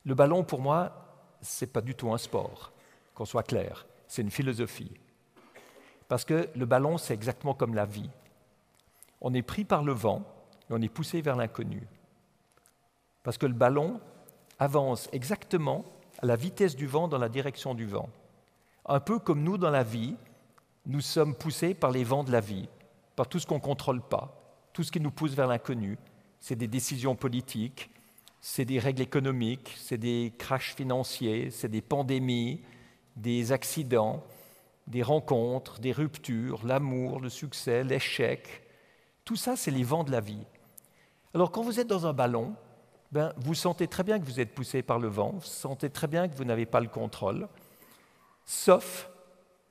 Le ballon, pour moi, ce n'est pas du tout un sport, qu'on soit clair, c'est une philosophie. Parce que le ballon, c'est exactement comme la vie. On est pris par le vent et on est poussé vers l'inconnu. Parce que le ballon avance exactement à la vitesse du vent dans la direction du vent. Un peu comme nous dans la vie, nous sommes poussés par les vents de la vie, par tout ce qu'on ne contrôle pas, tout ce qui nous pousse vers l'inconnu. C'est des décisions politiques, c'est des règles économiques, c'est des crashs financiers, c'est des pandémies, des accidents, des rencontres, des ruptures, l'amour, le succès, l'échec. Tout ça, c'est les vents de la vie. Alors quand vous êtes dans un ballon, vous sentez très bien que vous êtes poussé par le vent, vous sentez très bien que vous n'avez pas le contrôle, sauf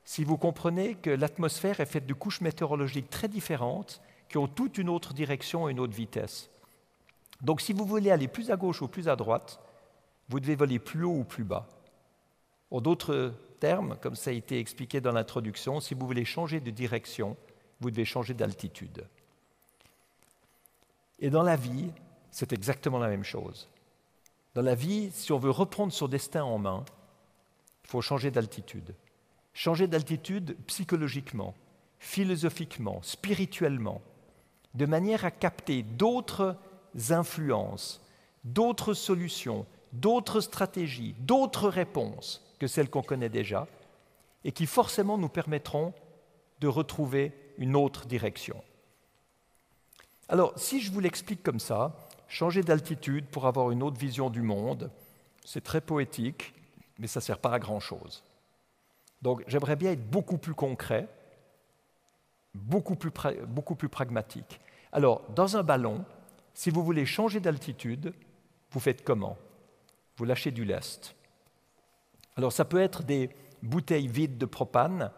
si vous comprenez que l'atmosphère est faite de couches météorologiques très différentes qui ont toute une autre direction et une autre vitesse. Donc si vous voulez aller plus à gauche ou plus à droite, vous devez voler plus haut ou plus bas. En d'autres termes, comme ça a été expliqué dans l'introduction, si vous voulez changer de direction, vous devez changer d'altitude. Et dans la vie, c'est exactement la même chose. Dans la vie, si on veut reprendre son destin en main, il faut changer d'altitude. Changer d'altitude psychologiquement, philosophiquement, spirituellement, de manière à capter d'autres influences, d'autres solutions, d'autres stratégies, d'autres réponses que celles qu'on connaît déjà et qui forcément nous permettront de retrouver une autre direction. Alors, si je vous l'explique comme ça, changer d'altitude pour avoir une autre vision du monde, c'est très poétique, mais ça ne sert pas à grand-chose. Donc, j'aimerais bien être beaucoup plus concret, beaucoup plus pragmatique. Alors, dans un ballon, si vous voulez changer d'altitude, vous faites comment? Vous lâchez du lest. Alors, ça peut être des bouteilles vides de propane,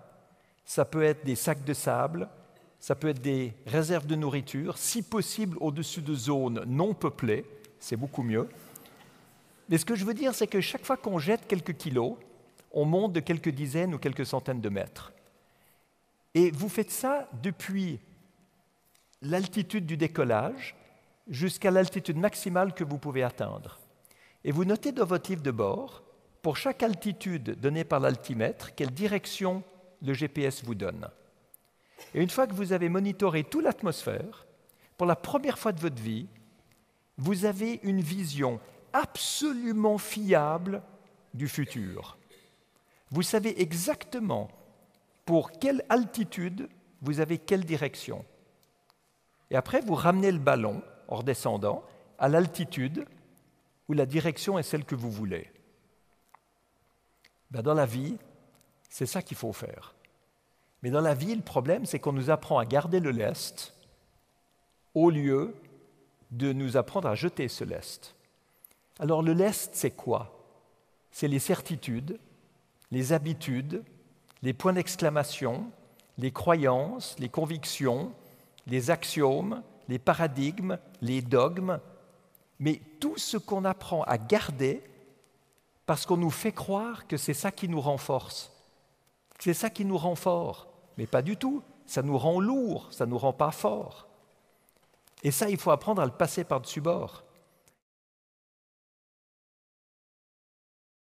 ça peut être des sacs de sable, ça peut être des réserves de nourriture, si possible au-dessus de zones non peuplées, c'est beaucoup mieux. Mais ce que je veux dire, c'est que chaque fois qu'on jette quelques kilos, on monte de quelques dizaines ou quelques centaines de mètres. Et vous faites ça depuis l'altitude du décollage jusqu'à l'altitude maximale que vous pouvez atteindre. Et vous notez dans votre livre de bord, pour chaque altitude donnée par l'altimètre, quelle direction le GPS vous donne. Et une fois que vous avez monitoré toute l'atmosphère, pour la première fois de votre vie, vous avez une vision absolument fiable du futur. Vous savez exactement pour quelle altitude vous avez quelle direction. Et après, vous ramenez le ballon, en redescendant, à l'altitude où la direction est celle que vous voulez. Dans la vie, c'est ça qu'il faut faire. Mais dans la vie, le problème, c'est qu'on nous apprend à garder le lest au lieu de nous apprendre à jeter ce lest. Alors le lest, c'est quoi? C'est les certitudes, les habitudes, les points d'exclamation, les croyances, les convictions, les axiomes, les paradigmes, les dogmes, mais tout ce qu'on apprend à garder parce qu'on nous fait croire que c'est ça qui nous renforce, que c'est ça qui nous rend fort. Mais pas du tout, ça nous rend lourd, ça ne nous rend pas fort. Et ça, il faut apprendre à le passer par-dessus bord.